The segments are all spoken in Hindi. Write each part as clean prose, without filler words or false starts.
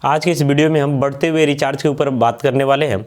आज के इस वीडियो में हम बढ़ते हुए रिचार्ज के ऊपर बात करने वाले हैं।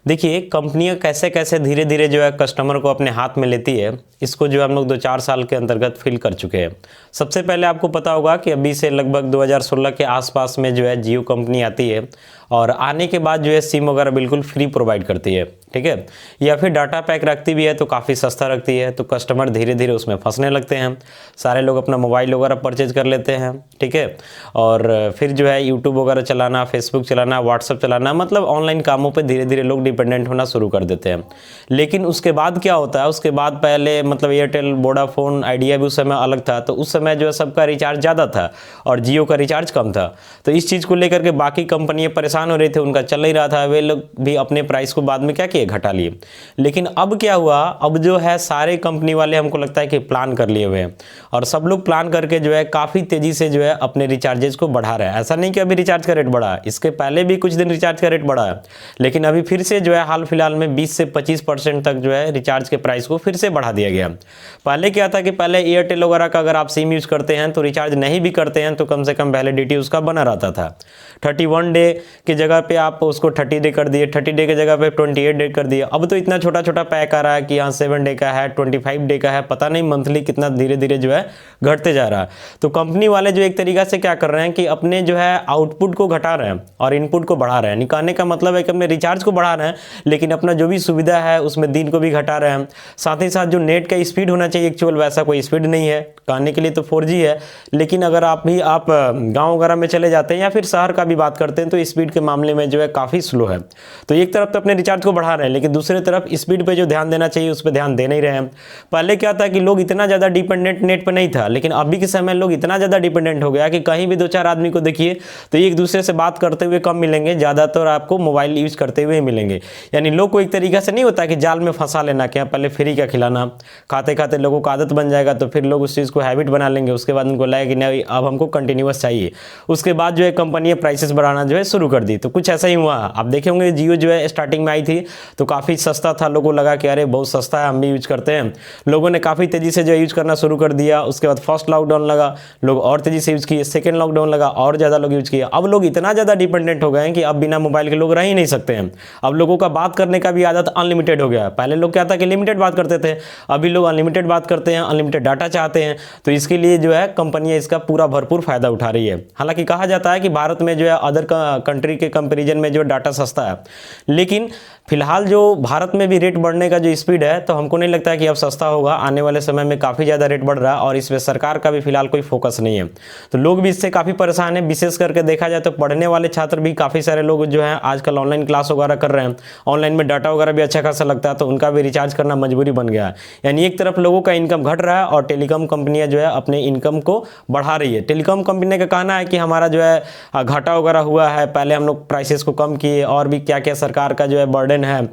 देखिए, कंपनियां कैसे कैसे धीरे धीरे जो है कस्टमर को अपने हाथ में लेती है, इसको जो हम लोग 2-4 साल के अंतर्गत फील कर चुके हैं। सबसे पहले आपको पता होगा कि अभी से लगभग 2016 के आसपास में जो है जियो कंपनी आती है और आने के बाद जो है सिम वगैरह बिल्कुल फ्री प्रोवाइड करती है, ठीक है, या फिर डाटा पैक रखती भी है तो काफ़ी सस्ता रखती है। तो कस्टमर धीरे धीरे उसमें फंसने लगते हैं, सारे लोग अपना मोबाइल वगैरह परचेज कर लेते हैं, ठीक है, और फिर जो है यूट्यूब वगैरह चलाना, फेसबुक चलाना, व्हाट्सअप चलाना, मतलब ऑनलाइन कामों पे धीरे धीरे लोग डिपेंडेंट होना शुरू कर देते हैं। लेकिन उसके बाद क्या होता है, उसके बाद पहले मतलब एयरटेल, वोडाफोन, आइडिया भी उस समय अलग था, तो उस समय जो है सबका रिचार्ज ज़्यादा था और जियो का रिचार्ज कम था। तो इस चीज़ को लेकर के बाकी कंपनियां परेशान हो रही थी, उनका चल नहीं रहा था, वे लोग भी अपने प्राइस को बाद में क्या किए, घटा लिए। लेकिन अब क्या हुआ, अब जो है सारे कंपनी वाले हमको लगता है कि प्लान कर लिए हुए हैं और सब लोग प्लान करके जो है काफ़ी तेज़ी से जो है अपने रिचार्जेस को बढ़ा रहे हैं। ऐसा नहीं कि अभी रिचार्ज का रेट बढ़ा, इसके पहले भी कुछ दिन रिचार्ज का रेट बढ़ा है, लेकिन अभी फिर से जो है हाल फिलहाल में 20 से 25% तक जो है रिचार्ज के प्राइस को फिर से बढ़ा दिया गया। पहले क्या था कि पहले एयरटेल वगैरह का अगर आप सिम यूज़ करते हैं तो रिचार्ज नहीं भी करते हैं तो कम से कम वैलिडिटी उसका बना रहता था। 31 डे की जगह पे आप उसको 30 डे कर दिए, 30 डे की जगह पे 28 डे कर दिए। अब तो इतना छोटा छोटा पैक आ रहा है कि यहाँ 7 डे का है, 25 डे का है, पता नहीं मंथली कितना धीरे धीरे जो है घटते जा रहा है। तो कंपनी वाले जो एक तरीका से क्या कर रहे हैं कि अपने जो है आउटपुट को घटा रहे हैं और इनपुट को बढ़ा रहे हैं। निकालने का मतलब है कि अपने रिचार्ज को बढ़ा रहे हैं, लेकिन अपना जो भी सुविधा है उसमें दिन को भी घटा रहे हैं। साथ ही साथ जो नेट का स्पीड होना चाहिए एक्चुअल वैसा कोई स्पीड नहीं है। कहने के लिए तो 4G है, लेकिन अगर आप गाँव वगैरह में चले जाते हैं या फिर शहर का भी बात करते हैं तो स्पीड के मामले में जो है काफ़ी स्लो है। तो एक तरफ तो अपने रिचार्ज को बढ़ा रहे हैं, लेकिन दूसरी तरफ स्पीड पे जो ध्यान देना चाहिए उस पर ध्यान दे नहीं रहे हैं। पहले क्या था कि लोग इतना ज़्यादा डिपेंडेंट नेट पर नहीं था, लेकिन अभी के समय लोग इतना ज़्यादा डिपेंडेंट हो गया कि कहीं भी 2-4 आदमी को देखिए तो एक दूसरे से बात करते हुए कम मिलेंगे, ज़्यादातर आपको मोबाइल यूज़ करते हुए मिलेंगे। यानी लोग को एक तरीका से नहीं होता कि जाल में फंसा लेना, क्या पहले फ्री का खिलाना, खाते खाते लोगों को आदत बन जाएगा तो फिर लोग उस चीज़ को हैबिट बना लेंगे। उसके बाद उनको लगेगा कि नहीं अब हमको कंटिन्यूअस चाहिए। उसके बाद जो है कंपनी प्राइसेस बढ़ाना जो है शुरू कर दी। तो कुछ ऐसा ही हुआ। आप देखे होंगे जियो जो है स्टार्टिंग में आई थी तो काफ़ी सस्ता था, लोगों को लगा कि अरे बहुत सस्ता है, हम भी यूज करते हैं। लोगों ने काफ़ी तेज़ी से जो यूज करना शुरू कर दिया। उसके बाद फर्स्ट लॉकडाउन लगा, लोग और तेज़ी से यूज किए। सेकेंड लॉकडाउन लगा, और ज़्यादा लोग यूज किए। अब लोग इतना ज़्यादा डिपेंडेंट हो गए हैं कि अब बिना मोबाइल के लोग रह ही नहीं सकते हैं। अब लोगों का बात करने का भी आदत अनलिमिटेड हो गया है। पहले लोग क्या था कि लिमिटेड बात करते थे, अभी लोग अनलिमिटेड बात करते हैं, अनलिमिटेड डाटा चाहते हैं। तो इसके लिए जो है कंपनियां इसका पूरा भरपूर फायदा उठा रही है। हालांकि कहा जाता है कि भारत में जो है अदर कंट्री के कंपैरिजन में जो डाटा सस्ता है, लेकिन फिलहाल जो भारत में भी रेट बढ़ने का जो स्पीड है तो हमको नहीं लगता है कि अब सस्ता होगा। आने वाले समय में काफ़ी ज़्यादा रेट बढ़ रहा है और इसमें सरकार का भी फिलहाल कोई फोकस नहीं है। तो लोग भी इससे काफ़ी परेशान हैं। विशेष करके देखा जाए तो पढ़ने वाले छात्र भी काफ़ी सारे लोग जो हैं आजकल ऑनलाइन क्लास वगैरह कर रहे हैं। ऑनलाइन में डाटा वगैरह भी अच्छा खासा लगता है तो उनका भी रिचार्ज करना मजबूरी बन गया है। यानी एक तरफ लोगों का इनकम घट रहा है और टेलीकॉम कंपनियां जो है अपने इनकम को बढ़ा रही है। टेलीकॉम कंपनी का कहना है कि हमारा जो है घाटा वगैरह हुआ है, पहले हम लोग प्राइसेस को कम किए और भी क्या क्या सरकार का जो है बर्डन है,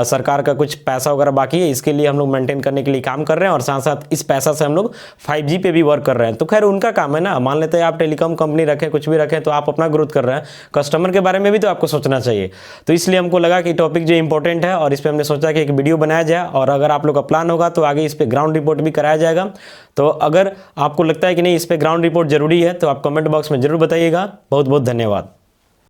सरकार का कुछ पैसा वगैरह बाकी है, इसके लिए हम लोग मेंटेन करने के लिए काम कर रहे हैं और साथ साथ इस पैसा से हम लोग 5G पे भी वर्क कर रहे हैं। तो खैर उनका काम है ना, मान लेते हैं आप टेलीकॉम कंपनी रखें, कुछ भी रखें, तो आप अपना ग्रोथ कर रहे हैं, कस्टमर के बारे में भी तो आपको सोचना चाहिए। तो इसलिए हमको लगा कि टॉपिक जो इंपॉर्टेंट है और इस पर हमने सोचा कि एक वीडियो बनाया जाए और अगर आप लोग का प्लान होगा तो आगे इस पर ग्राउंड रिपोर्ट भी कराया जाएगा। तो अगर आपको लगता है कि नहीं इस पर ग्राउंड रिपोर्ट जरूरी है तो आप कमेंट बॉक्स में जरूर बताइएगा। बहुत बहुत धन्यवाद।